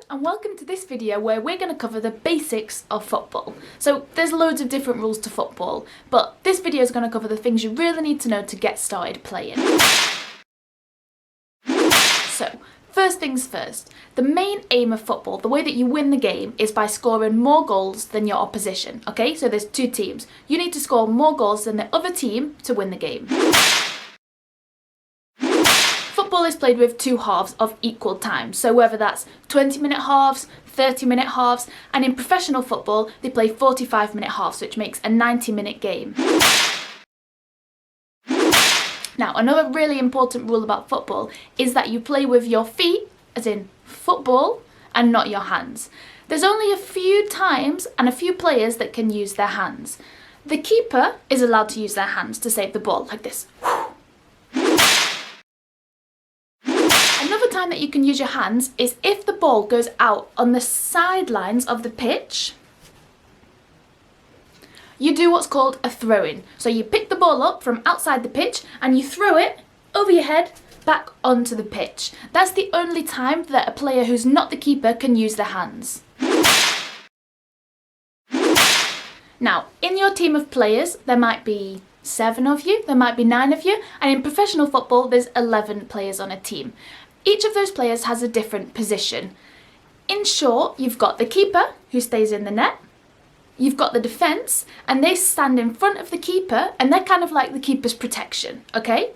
and welcome to this video where we're going to cover the basics of football. So there's loads of different rules to football, but this video is going to cover the things you really need to know to get started playing. So first things first, the main aim of football, the way that you win the game, is by scoring more goals than your opposition. Okay, so there's two teams. You need to score more goals than the other team to win the game. Football is played with two halves of equal time, so whether that's 20-minute halves, 30-minute halves, and in professional football they play 45-minute halves, which makes a 90-minute game. Now, another really important rule about football is that you play with your feet, as in football, and not your hands. There's only a few times and a few players that can use their hands. The keeper is allowed to use their hands to save the ball, like this. Another time that you can use your hands is if the ball goes out on the sidelines of the pitch. You do what's called a throw-in. So you pick the ball up from outside the pitch and you throw it over your head back onto the pitch. That's the only time that a player who's not the keeper can use their hands. Now, in your team of players, there might be 7 of you, there might be 9 of you, and in professional football, there's 11 players on a team. Each of those players has a different position. In short, you've got the keeper, who stays in the net. You've got the defence, and they stand in front of the keeper, and they're kind of like the keeper's protection, okay?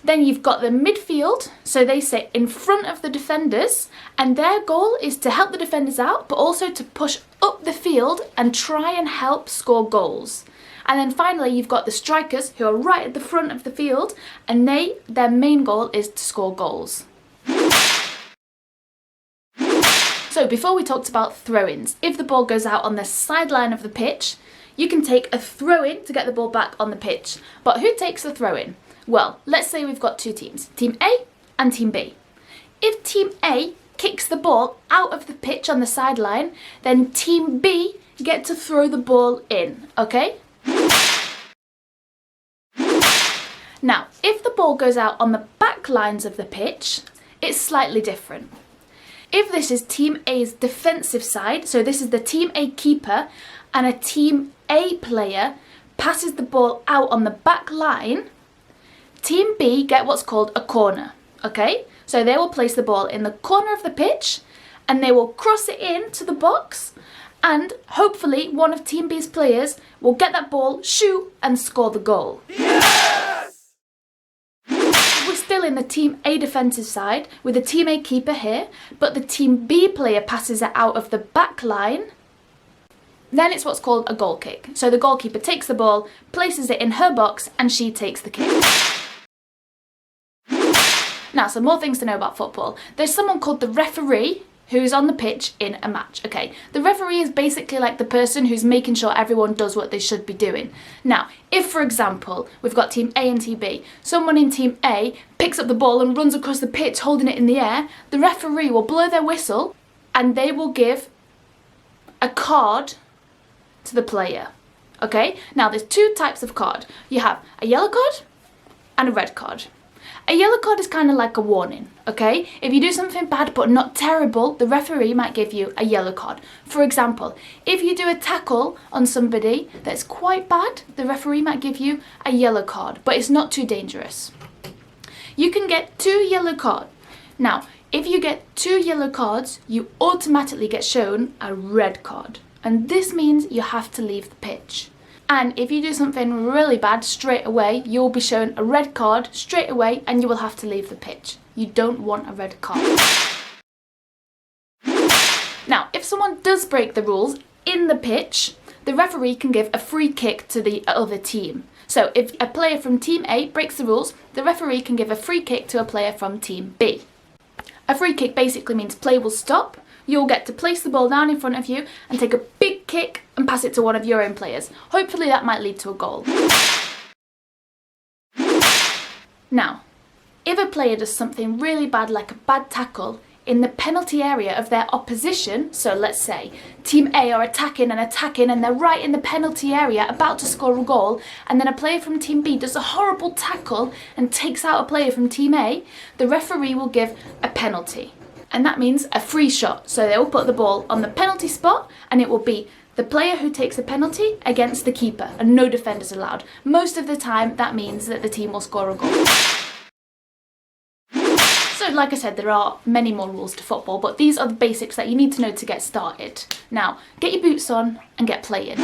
Then you've got the midfield, so they sit in front of the defenders, and their goal is to help the defenders out, but also to push up the field and try and help score goals. And then finally, you've got the strikers, who are right at the front of the field, and their main goal is to score goals. So before we talked about throw-ins, if the ball goes out on the sideline of the pitch, you can take a throw-in to get the ball back on the pitch. But who takes the throw-in? Well, let's say we've got two teams, Team A and Team B. If Team A kicks the ball out of the pitch on the sideline, then Team B get to throw the ball in, okay? Now, if the ball goes out on the back lines of the pitch, it's slightly different. If this is Team A's defensive side, so this is the Team A keeper, and a Team A player passes the ball out on the back line, Team B get what's called a corner, okay? So they will place the ball in the corner of the pitch, and they will cross it in to the box, and hopefully one of Team B's players will get that ball, shoot, and score the goal. Yes! We're still in the Team A defensive side with the Team A keeper here, but the Team B player passes it out of the back line. Then it's what's called a goal kick. So the goalkeeper takes the ball, places it in her box, and she takes the kick. Now, some more things to know about football. There's someone called the referee who's on the pitch in a match, okay? The referee is basically like the person who's making sure everyone does what they should be doing. Now, if, for example, we've got Team A and Team B, someone in Team A picks up the ball and runs across the pitch holding it in the air, the referee will blow their whistle and they will give a card to the player, okay? Now, there's two types of card. You have a yellow card and a red card. A yellow card is kind of like a warning, okay? If you do something bad but not terrible, the referee might give you a yellow card. For example, if you do a tackle on somebody that's quite bad, the referee might give you a yellow card, but it's not too dangerous. You can get 2 yellow cards. Now, if you get 2 yellow cards, you automatically get shown a red card. And this means you have to leave the pitch. And if you do something really bad straight away, you'll be shown a red card straight away and you will have to leave the pitch. You don't want a red card. Now, if someone does break the rules in the pitch, the referee can give a free kick to the other team. So if a player from Team A breaks the rules, the referee can give a free kick to a player from Team B. A free kick basically means play will stop. You'll get to place the ball down in front of you and take a big kick and pass it to one of your own players. Hopefully that might lead to a goal. Now, if a player does something really bad, like a bad tackle, in the penalty area of their opposition, so let's say Team A are attacking and they're right in the penalty area about to score a goal, and then a player from Team B does a horrible tackle and takes out a player from Team A, the referee will give a penalty. and that means a free shot. So they will put the ball on the penalty spot, and it will be the player who takes a penalty against the keeper, and no defenders allowed. Most of the time, that means that the team will score a goal. So like I said, there are many more rules to football, but these are the basics that you need to know to get started. Now, get your boots on and get playing.